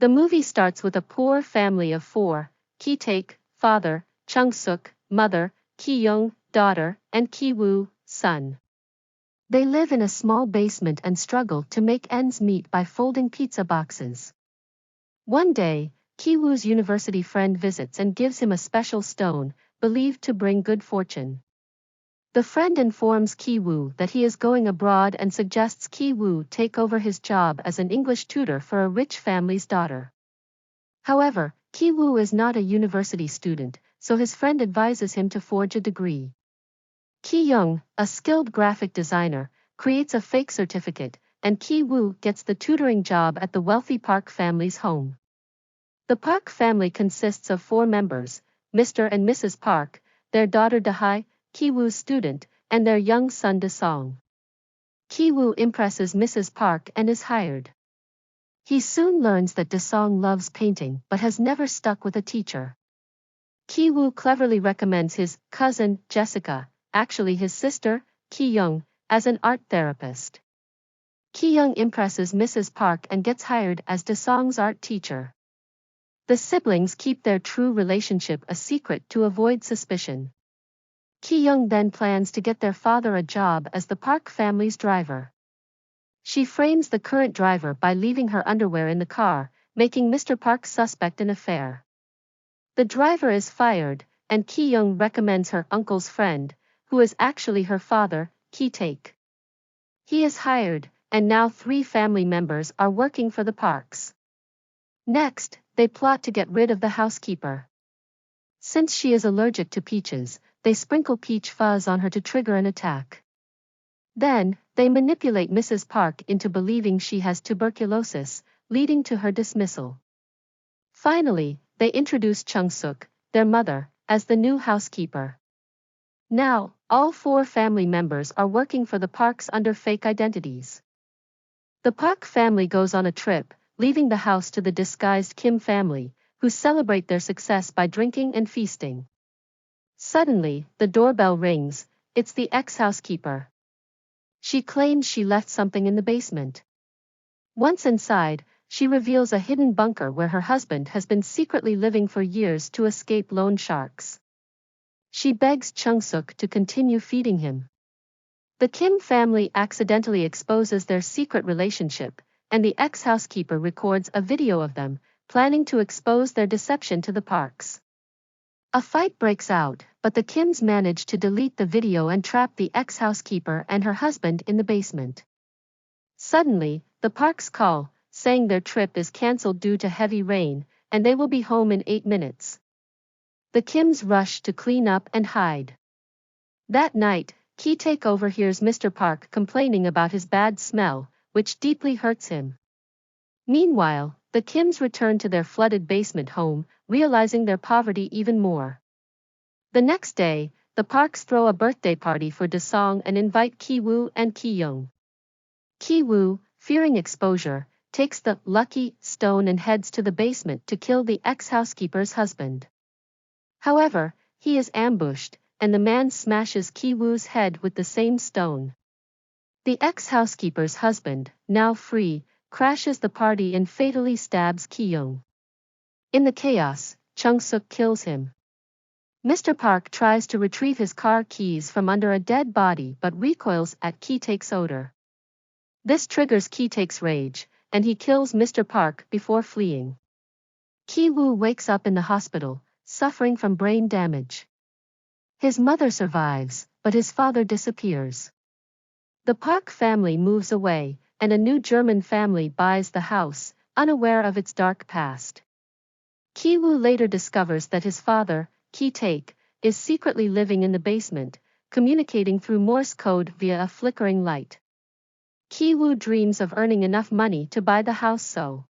The movie starts with a poor family of four: Ki-taek, father; Chung-suk, mother; Ki-young, daughter; and Ki-woo, son. They live in a small basement and struggle to make ends meet by folding pizza boxes. One day, Ki-woo's university friend visits and gives him a special stone, believed to bring good fortune. The friend informs Ki-woo that he is going abroad and suggests Ki-woo take over his job as an English tutor for a rich family's daughter. However, Ki-woo is not a university student, so his friend advises him to forge a degree. Ki-young, a skilled graphic designer, creates a fake certificate, and Ki-woo gets the tutoring job at the wealthy Park family's home. The Park family consists of four members: Mr. and Mrs. Park, their daughter Da-hae, Ki-woo's student, and their young son Da-song. Ki-woo impresses Mrs. Park and is hired. He soon learns that Da-song loves painting but has never stuck with a teacher. Ki-woo cleverly recommends his cousin, Jessica, actually his sister, Ki-young, as an art therapist. Ki-young impresses Mrs. Park and gets hired as Da-song's art teacher. The siblings keep their true relationship a secret to avoid suspicion. Ki-young then plans to get their father a job as the Park family's driver. She frames the current driver by leaving her underwear in the car, making Mr. Park suspect an affair. The driver is fired, and Ki-young recommends her uncle's friend, who is actually her father, Ki-taek. He is hired, and now three family members are working for the Parks. Next, they plot to get rid of the housekeeper. Since she is allergic to peaches, they sprinkle peach fuzz on her to trigger an attack. Then, they manipulate Mrs. Park into believing she has tuberculosis, leading to her dismissal. Finally, they introduce Chung-suk, their mother, as the new housekeeper. Now, all four family members are working for the Parks under fake identities. The Park family goes on a trip, leaving the house to the disguised Kim family, who celebrate their success by drinking and feasting. Suddenly, the doorbell rings. It's the ex-housekeeper. She claims she left something in the basement. Once inside, she reveals a hidden bunker where her husband has been secretly living for years to escape loan sharks. She begs Chung-suk to continue feeding him. The Kim family accidentally exposes their secret relationship, and the ex-housekeeper records a video of them, planning to expose their deception to the Parks. A fight breaks out, but the Kims manage to delete the video and trap the ex-housekeeper and her husband in the basement. Suddenly, the Parks call, saying their trip is cancelled due to heavy rain, and they will be home in 8 minutes. The Kims rush to clean up and hide. That night, Ki-taek overhears Mr. Park complaining about his bad smell, which deeply hurts him. Meanwhile, the Kims return to their flooded basement home, realizing their poverty even more. The next day, the Parks throw a birthday party for Da-song and invite Ki-woo and Ki-young. Ki-woo, fearing exposure, takes the lucky stone and heads to the basement to kill the ex-housekeeper's husband. However, he is ambushed, and the man smashes Ki-woo's head with the same stone. The ex-housekeeper's husband, now free, crashes the party and fatally stabs Ki-young. In the chaos, Chung-suk kills him. Mr. Park tries to retrieve his car keys from under a dead body but recoils at Ki-taek's odor. This triggers Ki-taek's rage, and he kills Mr. Park before fleeing. Ki-woo wakes up in the hospital, suffering from brain damage. His mother survives, but his father disappears. The Park family moves away, and a new German family buys the house, unaware of its dark past. Ki-woo later discovers that his father, Ki-taek, is secretly living in the basement, communicating through Morse code via a flickering light. Ki-woo dreams of earning enough money to buy the house so